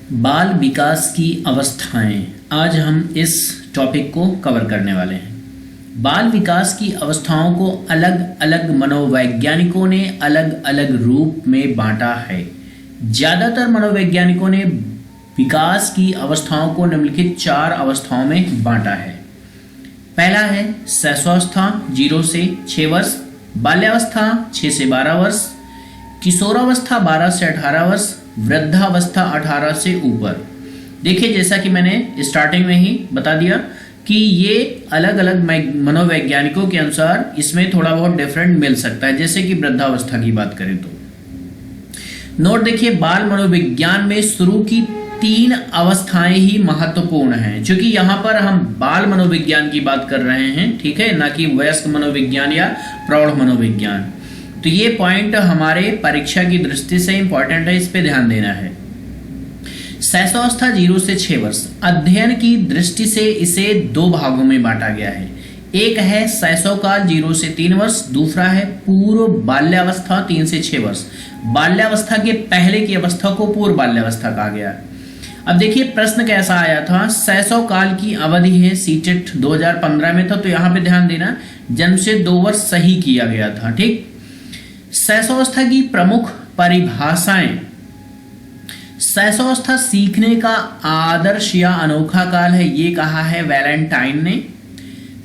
बाल विकास की अवस्थाएं, आज हम इस टॉपिक को कवर करने वाले हैं। बाल विकास की अवस्थाओं को अलग अलग मनोवैज्ञानिकों ने अलग अलग रूप में बांटा है। ज़्यादातर मनोवैज्ञानिकों ने विकास की अवस्थाओं को निम्नलिखित 4 अवस्थाओं में बांटा है। पहला है शैशवावस्था 0 से 6 वर्ष, बाल्यावस्था 6 से 12 वर्ष, किशोरावस्था 12 से 18 वर्ष, वृद्धावस्था 18 से ऊपर। देखिए, जैसा कि मैंने स्टार्टिंग में ही बता दिया कि ये अलग अलग मनोवैज्ञानिकों के अनुसार इसमें थोड़ा बहुत डिफरेंट मिल सकता है। जैसे कि वृद्धावस्था की बात करें तो नोट देखिए, बाल मनोविज्ञान में शुरू की 3 अवस्थाएं ही महत्वपूर्ण हैं, क्योंकि यहाँ पर हम बाल मनोविज्ञान की बात कर रहे हैं, ठीक है, ना कि वयस्क मनोविज्ञान या प्रौढ़ मनोविज्ञान। तो ये पॉइंट हमारे परीक्षा की दृष्टि से इंपॉर्टेंट है, इस पे ध्यान देना है। शैशवावस्था 0 से 6 वर्ष, अध्ययन की दृष्टि से इसे 2 भागों में बांटा गया है। एक है शैशवकाल 0 से 3 वर्ष, दूसरा है पूर्व बाल्यावस्था 3 से 6 वर्ष। बाल्यावस्था के पहले की अवस्था को पूर्व बाल्यावस्था कहा गया। अब देखिए प्रश्न कैसा आया था, शैशवकाल की अवधि है, सीटेट 2015 में था, तो यहाँ पे ध्यान देना, जन्म से 2 वर्ष सही किया गया था, ठीक। शैशवावस्था की प्रमुख परिभाषाएं। शैशवावस्था सीखने का आदर्श या अनोखा काल है, ये कहा है वैलेंटाइन ने।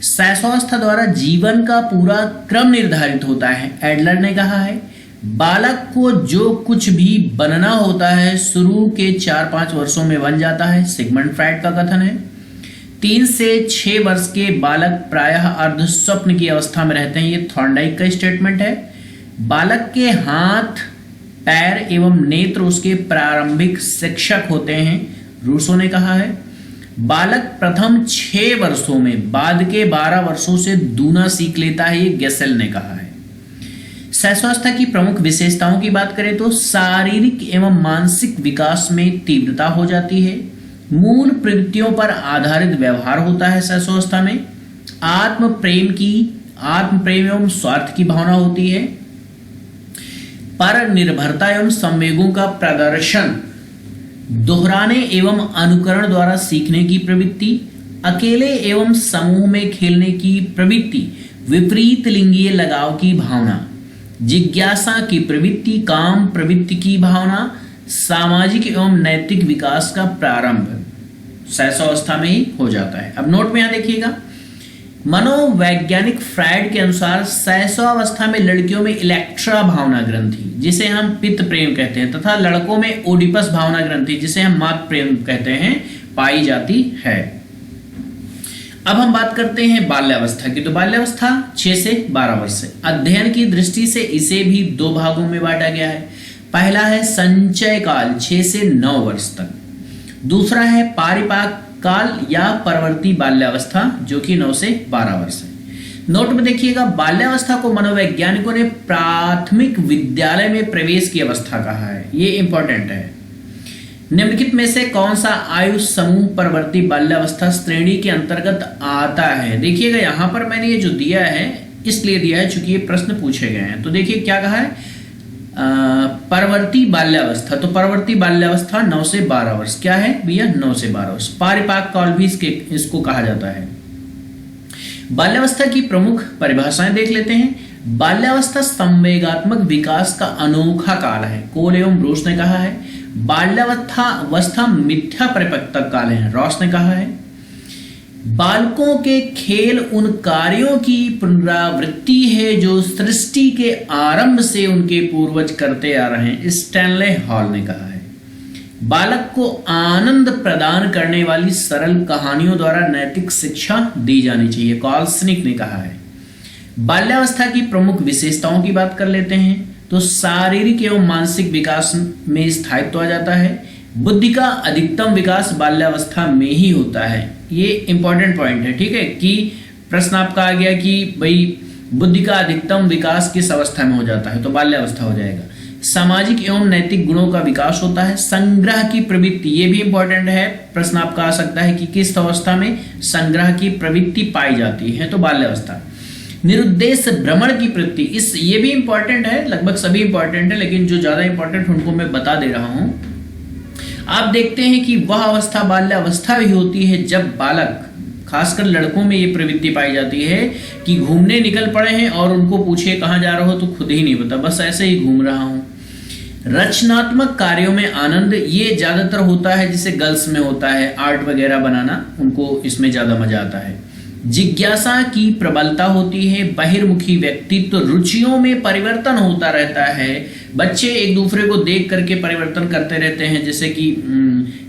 शैशवावस्था द्वारा जीवन का पूरा क्रम निर्धारित होता है, एडलर ने कहा है। बालक को जो कुछ भी बनना होता है शुरू के 4-5 वर्षों में बन जाता है, सिगमंड फ्राइड का कथन है। 3 से 6 वर्ष के बालक प्रायः अर्ध स्वप्न की अवस्था में रहते हैं, ये थॉर्नडाइक का स्टेटमेंट है। बालक के हाथ, पैर एवं नेत्र उसके प्रारंभिक शिक्षक होते हैं, रूसो ने कहा है। बालक प्रथम 6 वर्षों में बाद के 12 वर्षों से दूना सीख लेता है, ये गेसेल ने कहा है। शैशवावस्था की प्रमुख विशेषताओं की बात करें तो शारीरिक एवं मानसिक विकास में तीव्रता हो जाती है। मूल प्रवृत्तियों पर आधारित व्यवहार होता है शैशवावस्था में। आत्म प्रेम एवं स्वार्थ की भावना होती है। पर निर्भरता एवं संवेगों का प्रदर्शन, दोहराने एवं अनुकरण द्वारा सीखने की प्रवृत्ति, अकेले एवं समूह में खेलने की प्रवृत्ति, विपरीत लिंगीय लगाव की भावना, जिज्ञासा की प्रवृत्ति, काम प्रवृत्ति की भावना, सामाजिक एवं नैतिक विकास का प्रारंभ शैशवावस्था में ही हो जाता है। अब नोट में यहां देखिएगा, मनोवैज्ञानिक फ्राइड के अनुसार शैशवावस्था में लड़कियों में इलेक्ट्रा भावना ग्रंथि, जिसे हम पित्त प्रेम कहते हैं, तथा लड़कों में ओडिपस भावना ग्रंथि, जिसे हम मात प्रेम कहते हैं, पाई जाती है। अब हम बात करते हैं बाल्यावस्था की। तो बाल्यावस्था 6 से 12 वर्ष है। अध्ययन की दृष्टि से इसे भी 2 भागों में बांटा गया है। पहला है संचय काल 6 से 9 वर्ष तक, दूसरा है पारिपाक काल या परवर्ती बाल्यावस्था जो कि 9 से 12 वर्ष है। नोट में देखिएगा, बाल्यावस्था को मनोवैज्ञानिकों ने प्राथमिक विद्यालय में प्रवेश की अवस्था कहा है, ये इंपॉर्टेंट है। निम्नलिखित में से कौन सा आयु समूह परवर्ती बाल्यावस्था श्रेणी के अंतर्गत आता है? देखिएगा, यहां पर मैंने ये जो दिया है इसलिए दिया है चूंकि ये प्रश्न पूछे गए हैं। तो देखिए क्या कहा है, परवर्ती बाल्यावस्था, तो परवर्ती बाल्यावस्था 9 से 12 वर्ष, क्या है भैया 9 से 12 वर्ष। पारिपाक काल भी इसको कहा जाता है। बाल्यावस्था की प्रमुख परिभाषाएं देख लेते हैं। बाल्यावस्था संवेगात्मक विकास का अनोखा काल है, कोल एवं ब्रूस ने कहा है। बाल्यावस्था मिथ्या परिपक्वता काल है, रॉस ने कहा है। बालकों के खेल उन कार्यों की पुनरावृत्ति है जो सृष्टि के आरंभ से उनके पूर्वज करते आ रहे हैं, स्टैनले हॉल ने कहा है। बालक को आनंद प्रदान करने वाली सरल कहानियों द्वारा नैतिक शिक्षा दी जानी चाहिए, कॉल्सनिक ने कहा है। बाल्यावस्था की प्रमुख विशेषताओं की बात कर लेते हैं। तो शारीरिक एवं मानसिक विकास में स्थायित्व आ जाता है। बुद्धि का अधिकतम विकास बाल्यावस्था में ही होता है, ये इंपॉर्टेंट पॉइंट है, ठीक है, कि प्रश्न आपका आ गया कि भाई बुद्धि का अधिकतम विकास किस अवस्था में हो जाता है, तो बाल्यावस्था हो जाएगा। सामाजिक एवं नैतिक गुणों का विकास होता है। संग्रह की प्रवृत्ति, ये भी इंपॉर्टेंट है, प्रश्न आपका आ सकता है कि किस अवस्था में संग्रह की प्रवृत्ति पाई जाती है, तो बाल्यावस्था। निरुद्देश भ्रमण की प्रवृत्ति, इस ये भी इंपॉर्टेंट है, लगभग सभी इंपॉर्टेंट है, लेकिन जो ज्यादा इंपॉर्टेंट उनको मैं बता दे रहा हूं। आप देखते हैं कि वह अवस्था बाल्यावस्था भी होती है जब बालक, खासकर लड़कों में ये प्रवृत्ति पाई जाती है कि घूमने निकल पड़े हैं और उनको पूछे कहाँ जा रहे हो तो खुद ही नहीं पता, बस ऐसे ही घूम रहा हूं। रचनात्मक कार्यों में आनंद, ये ज्यादातर होता है जिसे गर्ल्स में होता है, आर्ट वगैरह बनाना, उनको इसमें ज्यादा मजा आता है। जिज्ञासा की प्रबलता होती है। बहिर्मुखी व्यक्तित्व, रुचियों में परिवर्तन होता रहता है। बच्चे एक दूसरे को देख करके परिवर्तन करते रहते हैं, जैसे कि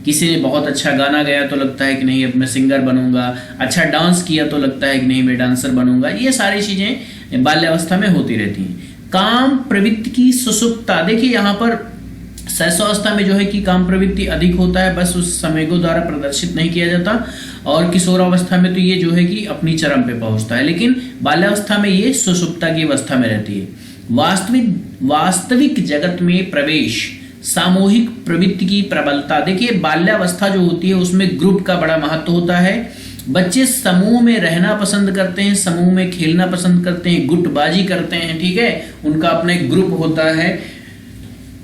किसी ने बहुत अच्छा गाना गाया तो लगता है कि नहीं अब मैं सिंगर बनूंगा, अच्छा डांस किया तो लगता है कि नहीं मैं डांसर बनूंगा। ये सारी चीजें बाल्यावस्था में होती रहती हैं। काम प्रवृत्ति की सुसुप्तता, देखिए यहाँ पर शैशवावस्था में जो है कि काम प्रवृत्ति अधिक होता है, बस उस समय को द्वारा प्रदर्शित नहीं किया जाता, और किशोरावस्था में तो ये जो है कि अपनी चरम पे पहुंचता है, लेकिन बाल्यावस्था में ये सुसुप्तता की अवस्था में रहती है। वास्तविक जगत में प्रवेश, सामूहिक प्रवृत्ति की प्रबलता, देखिए बाल्यावस्था जो होती है उसमें ग्रुप का बड़ा महत्व होता है। बच्चे समूह में रहना पसंद करते हैं, समूह में खेलना पसंद करते हैं, गुटबाजी करते हैं, ठीक है, उनका अपना एक ग्रुप होता है।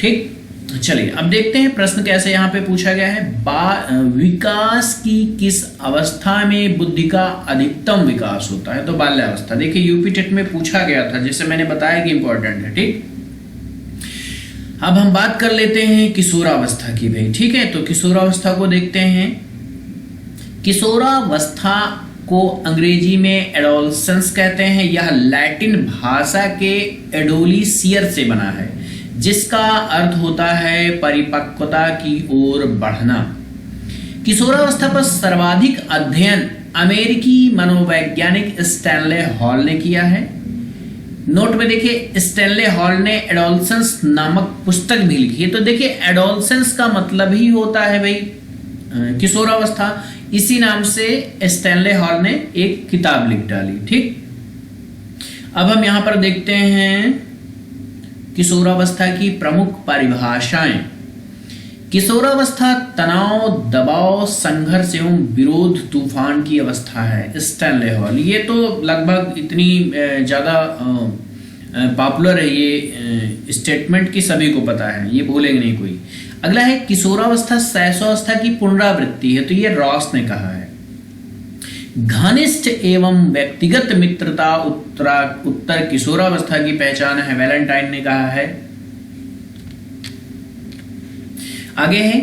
ठीक, चलिए अब देखते हैं प्रश्न कैसे यहाँ पे पूछा गया है। विकास की किस अवस्था में बुद्धि का अधिकतम विकास होता है? तो बाल्यावस्था। देखिए यूपी टेट में पूछा गया था, जिसे मैंने बताया कि इंपॉर्टेंट है। ठीक, अब हम बात कर लेते हैं किशोरावस्था की भाई, ठीक है। तो किशोरावस्था को देखते हैं। किशोरावस्था को अंग्रेजी में एडोलसेंस कहते हैं। यह लैटिन भाषा के एडोलिसियर से बना है, जिसका अर्थ होता है परिपक्वता की ओर बढ़ना। किशोरावस्था पर सर्वाधिक अध्ययन अमेरिकी मनोवैज्ञानिक स्टैनले हॉल ने किया है। नोट में देखिए स्टैनले हॉल ने एडोलसेंस नामक पुस्तक भी लिखी है। तो देखिए एडोलसेंस का मतलब ही होता है भाई किशोरावस्था, इसी नाम से स्टैनले हॉल ने एक किताब लिख डाली। ठीक, अब हम यहां पर देखते हैं किशोरावस्था की प्रमुख परिभाषाएं। किशोरावस्था तनाव, दबाव, संघर्ष एवं विरोध तूफान की अवस्था है। स्टैनले हॉल, ये तो लगभग इतनी ज्यादा पॉपुलर है ये स्टेटमेंट की सभी को पता है, ये भूलेंगे नहीं कोई। अगला है किशोरावस्था शैशवावस्था की पुनरावृत्ति है, तो ये रॉस ने कहा है। घनिष्ठ एवं व्यक्तिगत मित्रता उत्तर किशोरावस्था की पहचान है, वैलेंटाइन ने कहा है। आगे है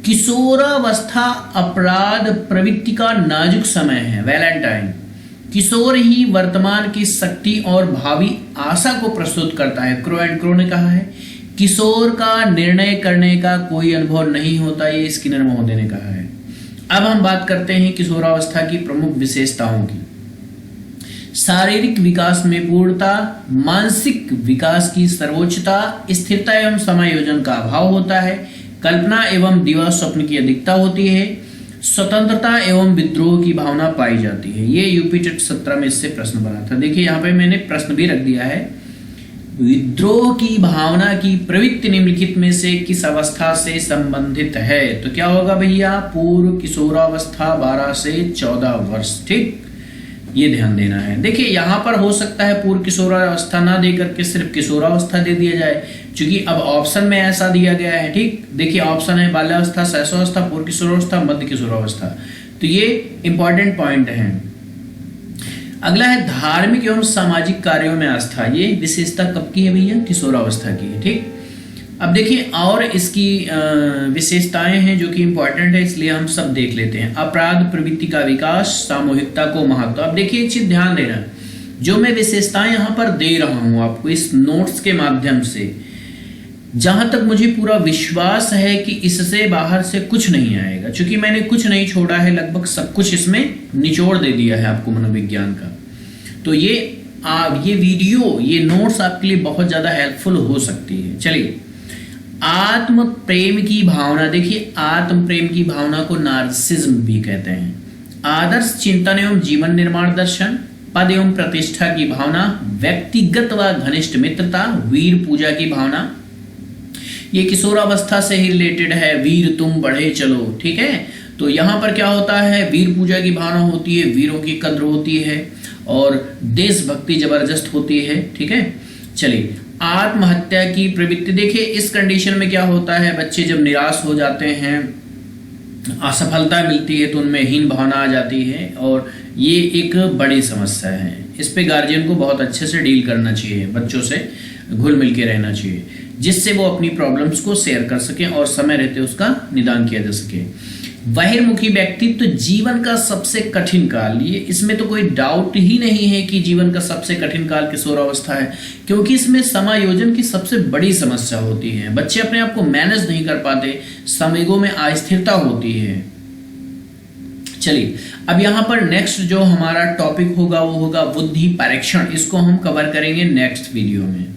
किशोरावस्था अपराध प्रवृत्ति का नाजुक समय है, वैलेंटाइन। किशोर ही वर्तमान की शक्ति और भावी आशा को प्रस्तुत करता है, क्रो एंड क्रो ने कहा है। किशोर का निर्णय करने का कोई अनुभव नहीं होता, ये स्किनर महोदय ने कहा है। अब हम बात करते हैं किशोरावस्था की प्रमुख विशेषताओं की। शारीरिक विकास में पूर्णता, मानसिक विकास की सर्वोच्चता, स्थिरता एवं समायोजन का अभाव होता है, कल्पना एवं दिवा स्वप्न की अधिकता होती है, स्वतंत्रता एवं विद्रोह की भावना पाई जाती है। ये यूपी टेट 17 में इससे प्रश्न बना था। देखिए यहाँ पे मैंने प्रश्न भी रख दिया है। विद्रोह की भावना की प्रवृत्ति निम्नलिखित में से किस अवस्था से संबंधित है? तो क्या होगा भैया? पूर्व किशोरावस्था 12 से 14 वर्ष। ठीक, ये ध्यान देना है। देखिए यहाँ पर हो सकता है पूर्व किशोरावस्था ना दे करके सिर्फ किशोरावस्था दे दिया जाए, क्योंकि अब ऑप्शन में ऐसा दिया गया है। ठीक, देखिए ऑप्शन है बाल्यावस्था, शैशवावस्था, पूर्व किशोरावस्था, मध्य किशोरावस्था। तो ये इंपॉर्टेंट पॉइंट है। अगला है धार्मिक एवं सामाजिक कार्यों में आस्था। ये विशेषता कब की है भैया? किशोरावस्था की है। ठीक, अब देखिए और इसकी विशेषताएं हैं जो कि इंपॉर्टेंट है, इसलिए हम सब देख लेते हैं। अपराध प्रवृत्ति का विकास, सामूहिकता को महत्व। अब देखिए एक चीज ध्यान देना, जो मैं विशेषताएं यहाँ पर दे रहा हूं आपको इस नोट्स के माध्यम से, जहां तक मुझे पूरा विश्वास है कि इससे बाहर से कुछ नहीं आएगा, क्योंकि मैंने कुछ नहीं छोड़ा है, लगभग सब कुछ इसमें निचोड़ दे दिया है आपको मनोविज्ञान का। तो ये वीडियो, ये नोट्स आपके लिए बहुत ज्यादा हेल्पफुल हो सकती है। चलिए, आत्म प्रेम की भावना। देखिए आत्म प्रेम की भावना को नार्सिसिज्म भी कहते हैं। आदर्श चिंतन एवं जीवन निर्माण दर्शन, पद एवं प्रतिष्ठा की भावना, व्यक्तिगत व घनिष्ठ मित्रता, वीर पूजा की भावना। ये किशोरावस्था से ही रिलेटेड है। वीर तुम बढ़े चलो, ठीक है। तो यहां पर क्या होता है? वीर पूजा की भावना होती है, वीरों की कद्र होती है और देशभक्ति जबरदस्त होती है। ठीक है, चलिए आत्महत्या की प्रवृत्ति। देखिए इस कंडीशन में क्या होता है, बच्चे जब निराश हो जाते हैं, असफलता मिलती है तो उनमें हीन भावना आ जाती है और ये एक बड़ी समस्या है। इस पे गार्जियन को बहुत अच्छे से डील करना चाहिए, बच्चों से घुल मिल के रहना चाहिए, जिससे वो अपनी प्रॉब्लम्स को शेयर कर सकें और समय रहते उसका निदान किया जा सके। बहिर्मुखी व्यक्तित्व जीवन का सबसे कठिन काल, ये इसमें तो कोई डाउट ही नहीं है कि जीवन का सबसे कठिन काल किशोरावस्था है, क्योंकि इसमें समायोजन की सबसे बड़ी समस्या होती है। बच्चे अपने आप को मैनेज नहीं कर पाते, संवेगों में अस्थिरता होती है। चलिए अब यहाँ पर नेक्स्ट जो हमारा टॉपिक होगा वो होगा बुद्धि परीक्षण। इसको हम कवर करेंगे नेक्स्ट वीडियो में।